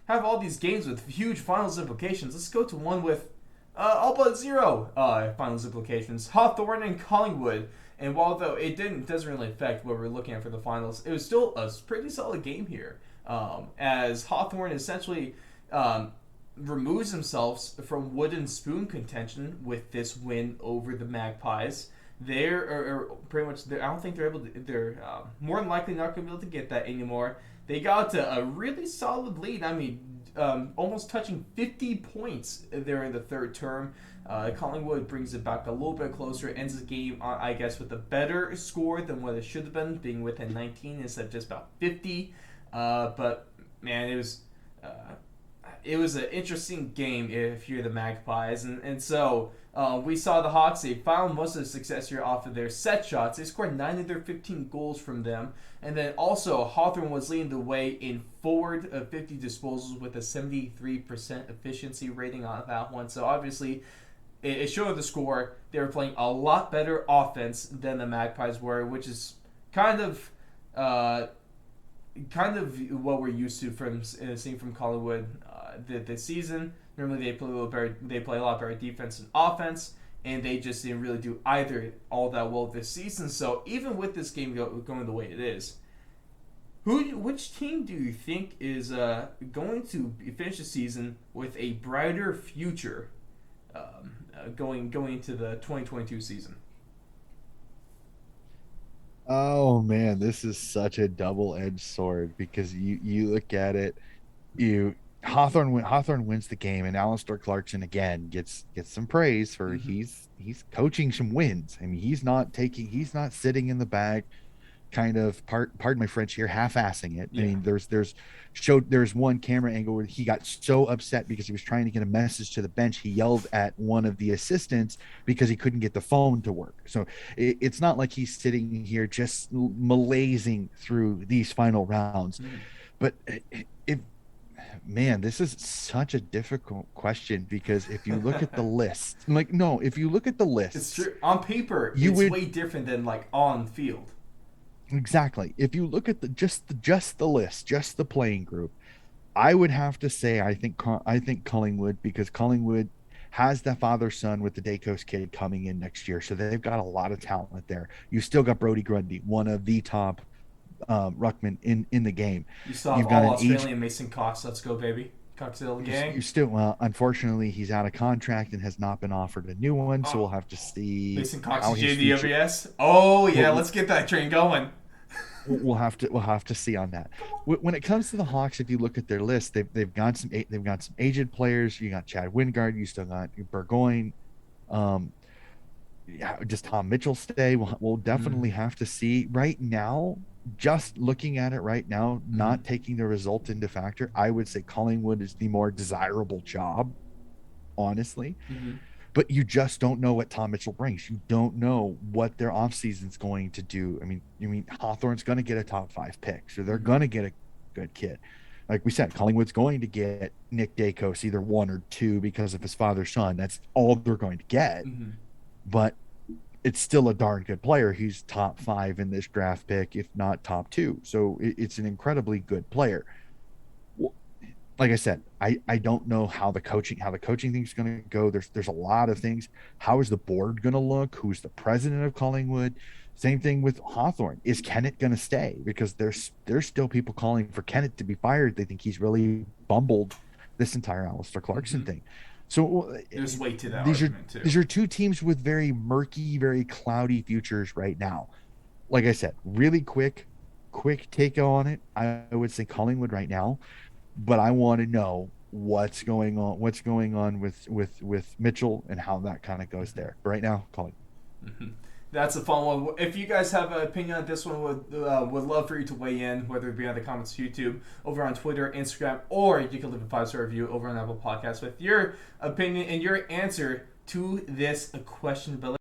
have all these games with huge finals implications. Let's go to one with all but zero finals implications. Hawthorn and Collingwood. And while though doesn't really affect what we're looking at for the finals, it was still a pretty solid game here. As Hawthorn essentially removes themselves from wooden spoon contention with this win over the Magpies. They're pretty much. I don't think they're able to. They're more than likely not going to be able to get that anymore. They got to a really solid lead. I mean, almost touching 50 points there in the third term. Collingwood brings it back a little bit closer. Ends the game, I guess, with a better score than what it should have been, being within 19 instead of just about 50. But man, it was an interesting game if you're the Magpies. And so we saw the Hawks. They found most of the success here off of their set shots. They scored 9 of their 15 goals from them. And then also Hawthorn was leading the way in forward of 50 disposals with a 73% efficiency rating on that one. So obviously it showed the score. They were playing a lot better offense than the Magpies were, which is kind of what we're used to from seeing from Collingwood this season. Normally they play a little better. They play a lot better defense and offense, and they just didn't really do either all that well this season. So even with this game going the way it is, which team do you think is going to finish the season with a brighter future going into the 2022 season? Oh man, this is such a double-edged sword because you look at it, Hawthorn wins the game, and Alistair Clarkson again gets some praise for he's coaching some wins. I mean, he's not sitting in the back, kind of pardon my French here, half-assing it. Yeah. I mean, there's one camera angle where he got so upset because he was trying to get a message to the bench. He yelled at one of the assistants because he couldn't get the phone to work. So it's not like he's sitting here just malaising through these final rounds. But if man, this is such a difficult question because if you look at the list, if you look at the list, it's true. On paper, it's way different than like on field. Exactly. If you look at just the list, just the playing group, I would have to say I think Collingwood, because Collingwood has that father son with the Dacos kid coming in next year, so they've got a lot of talent there. You still got Brody Grundy, one of the top ruckman in the game. You still have You've got all Australian Mason Cox. Let's go, baby. Cocktail gang. You still, well, unfortunately, he's out of contract and has not been offered a new one, so we'll have to see. Mason Cox and JDWS. Oh yeah, let's get that train going. We'll have to see on that. When it comes to the Hawks, if you look at their list, they've got some aged players. You got Chad Wingard. You still got Burgoyne. Just Tom Mitchell stay. We'll definitely have to see. Right now, just looking at it right now, not taking the result into factor, I would say Collingwood is the more desirable job, honestly. But you just don't know what Tom Mitchell brings. You don't know what their offseason's going to do. I mean, Hawthorn's going to get a top 5 pick, so they're going to get a good kid. Like we said, Collingwood's going to get Nick Dacos, either 1 or 2, because of his father's son. That's all they're going to get. But it's still a darn good player. He's top 5 in this draft pick, if not top 2. So it's an incredibly good player. Like I said, I don't know how the coaching thing is going to go. There's a lot of things. How is the board going to look? Who's the president of Collingwood? Same thing with Hawthorn. Is Kennett going to stay? Because there's still people calling for Kennett to be fired. They think he's really bumbled this entire Alistair Clarkson thing. So there's weight to that argument too. These are two teams with very murky, very cloudy futures right now. Like I said, really quick take on it. I would say Collingwood right now. But I want to know what's going on with Mitchell and how that kind of goes there. But right now, Colin. That's a fun one. If you guys have an opinion on this one, would love for you to weigh in, whether it be on the comments on YouTube, over on Twitter, Instagram, or you can leave a 5-star review over on Apple Podcasts with your opinion and your answer to this question below.